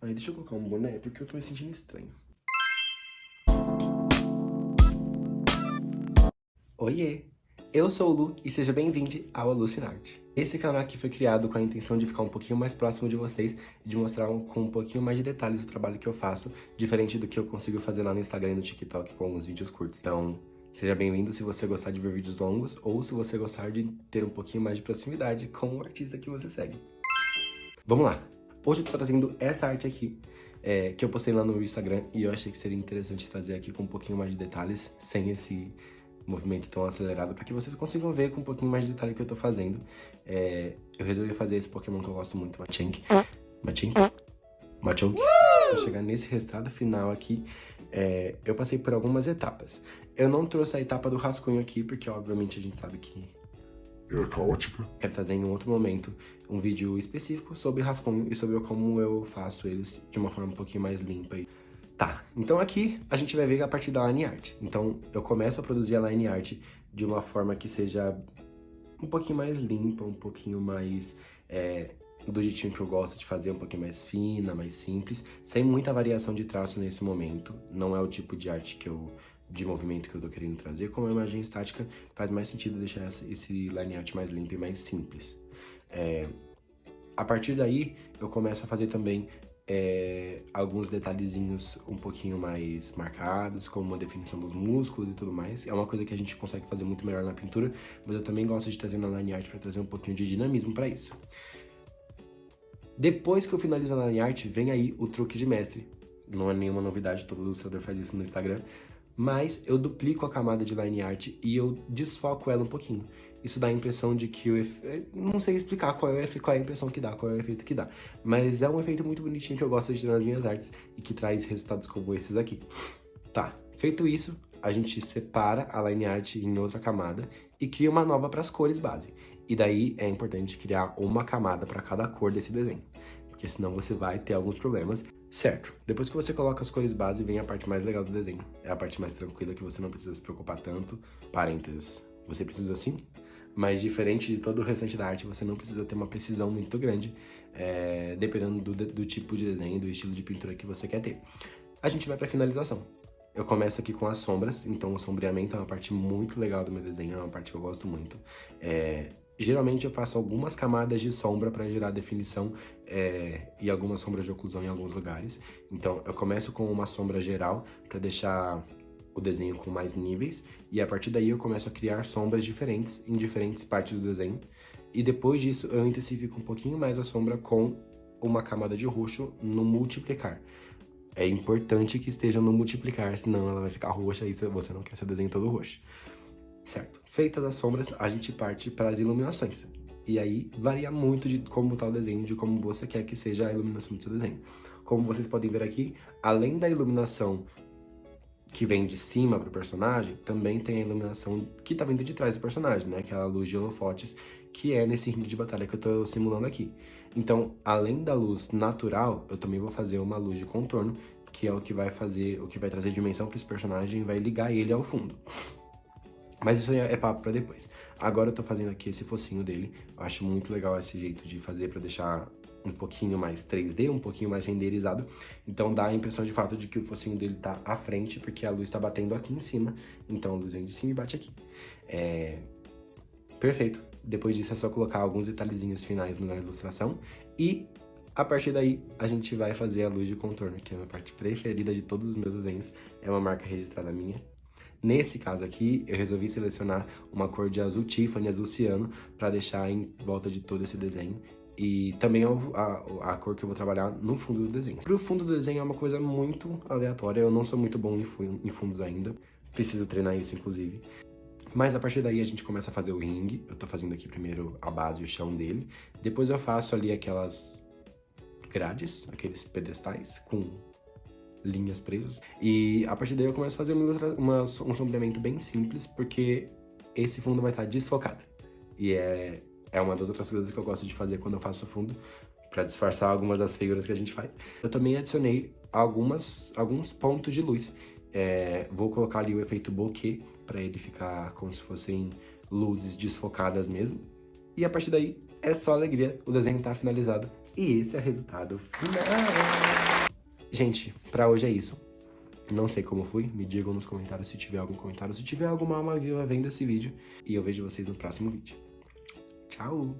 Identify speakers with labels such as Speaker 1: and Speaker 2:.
Speaker 1: Ai, deixa eu colocar um boné, porque eu tô me sentindo estranho. Oiê! Eu sou o Lu e seja bem-vindo ao Alucinarte. Esse canal aqui foi criado com a intenção de ficar um pouquinho mais próximo de vocês e de mostrar com um pouquinho mais de detalhes o trabalho que eu faço, diferente do que eu consigo fazer lá no Instagram e no TikTok com alguns vídeos curtos. Então, seja bem-vindo se você gostar de ver vídeos longos ou se você gostar de ter um pouquinho mais de proximidade com o artista que você segue. Vamos lá! Hoje eu tô trazendo essa arte aqui, que eu postei lá no Instagram e eu achei que seria interessante trazer aqui com um pouquinho mais de detalhes, sem esse movimento tão acelerado, para que vocês consigam ver com um pouquinho mais de detalhe o que eu tô fazendo. Eu resolvi fazer esse Pokémon que eu gosto muito, Machamp. Pra chegar nesse resultado final aqui, eu passei por algumas etapas. Eu não trouxe a etapa do rascunho aqui, porque obviamente a gente sabe que
Speaker 2: é caótica.
Speaker 1: quero trazer em um outro momento um vídeo específico sobre rascunho e sobre como eu faço eles de uma forma um pouquinho mais limpa. Tá, então aqui a gente vai ver a partir da line art. Então eu começo a produzir a line art de uma forma que seja um pouquinho mais limpa, um pouquinho mais do jeitinho que eu gosto de fazer, um pouquinho mais fina, mais simples, sem muita variação de traço nesse momento. Não é o tipo de arte de movimento que eu tô querendo trazer. Como a imagem estática, faz mais sentido deixar esse line art mais limpo e mais simples. A partir daí, eu começo a fazer também alguns detalhezinhos um pouquinho mais marcados, como a definição dos músculos e tudo mais. É uma coisa que a gente consegue fazer muito melhor na pintura, mas eu também gosto de trazer na line art para trazer um pouquinho de dinamismo para isso. Depois que eu finalizo a line art, vem aí o truque de mestre. Não é nenhuma novidade, todo ilustrador faz isso no Instagram, mas eu duplico a camada de line art e eu desfoco ela um pouquinho. Isso dá a impressão de que não sei explicar qual é a impressão que dá, qual é o efeito que dá. Mas é um efeito muito bonitinho que eu gosto de ter nas minhas artes e que traz resultados como esses aqui. Tá, feito isso, a gente separa a line art em outra camada e cria uma nova para as cores base. E daí é importante criar uma camada para cada cor desse desenho, porque senão você vai ter alguns problemas. Certo, depois que você coloca as cores base, vem a parte mais legal do desenho. É a parte mais tranquila que você não precisa se preocupar tanto. Parênteses, você precisa sim, mas diferente de todo o restante da arte, você não precisa ter uma precisão muito grande, dependendo do tipo de desenho, do estilo de pintura que você quer ter. A gente vai para a finalização. Eu começo aqui com as sombras, então o sombreamento é uma parte muito legal do meu desenho, é uma parte que eu gosto muito. Geralmente eu faço algumas camadas de sombra para gerar definição e algumas sombras de oclusão em alguns lugares. Então eu começo com uma sombra geral para deixar o desenho com mais níveis, e a partir daí eu começo a criar sombras diferentes em diferentes partes do desenho, e depois disso eu intensifico um pouquinho mais a sombra com uma camada de roxo no multiplicar. É importante que esteja no multiplicar, senão ela vai ficar roxa e você não quer seu desenho todo roxo. Certo, feitas as sombras, a gente parte para as iluminações. E aí varia muito de como está o desenho, de como você quer que seja a iluminação do seu desenho. Como vocês podem ver aqui, além da iluminação que vem de cima para o personagem, também tem a iluminação que está vindo de trás do personagem, né? Aquela luz de holofotes que é nesse ringue de batalha que eu estou simulando aqui. Então, além da luz natural, eu também vou fazer uma luz de contorno, que é o que vai trazer dimensão para esse personagem e vai ligar ele ao fundo. Mas isso é papo pra depois. Agora eu tô fazendo aqui esse focinho dele. Eu acho muito legal esse jeito de fazer pra deixar um pouquinho mais 3D, um pouquinho mais renderizado. Então dá a impressão de fato de que o focinho dele tá à frente, porque a luz tá batendo aqui em cima. Então a luz vem de cima e bate aqui. Perfeito. Depois disso é só colocar alguns detalhezinhos finais na ilustração. E a partir daí a gente vai fazer a luz de contorno, que é a minha parte preferida de todos os meus desenhos. É uma marca registrada minha. Nesse caso aqui, eu resolvi selecionar uma cor de azul Tiffany, azul ciano, para deixar em volta de todo esse desenho. E também a cor que eu vou trabalhar no fundo do desenho. Para o fundo do desenho é uma coisa muito aleatória, eu não sou muito bom em fundos ainda. Preciso treinar isso, inclusive. Mas a partir daí a gente começa a fazer o ringue. Eu tô fazendo aqui primeiro a base e o chão dele. Depois eu faço ali aquelas grades, aqueles pedestais com linhas presas. E a partir daí eu começo a fazer um sombreamento bem simples, porque esse fundo vai estar desfocado. E é uma das outras coisas que eu gosto de fazer quando eu faço fundo, para disfarçar algumas das figuras que a gente faz. Eu também adicionei alguns pontos de luz. Vou colocar ali o efeito bokeh, para ele ficar como se fossem luzes desfocadas mesmo. E a partir daí é só alegria, o desenho tá finalizado. E esse é o resultado final! Gente, pra hoje é isso. Não sei como fui, me digam nos comentários se tiver algum comentário, se tiver alguma alma viva vendo esse vídeo. E eu vejo vocês no próximo vídeo. Tchau!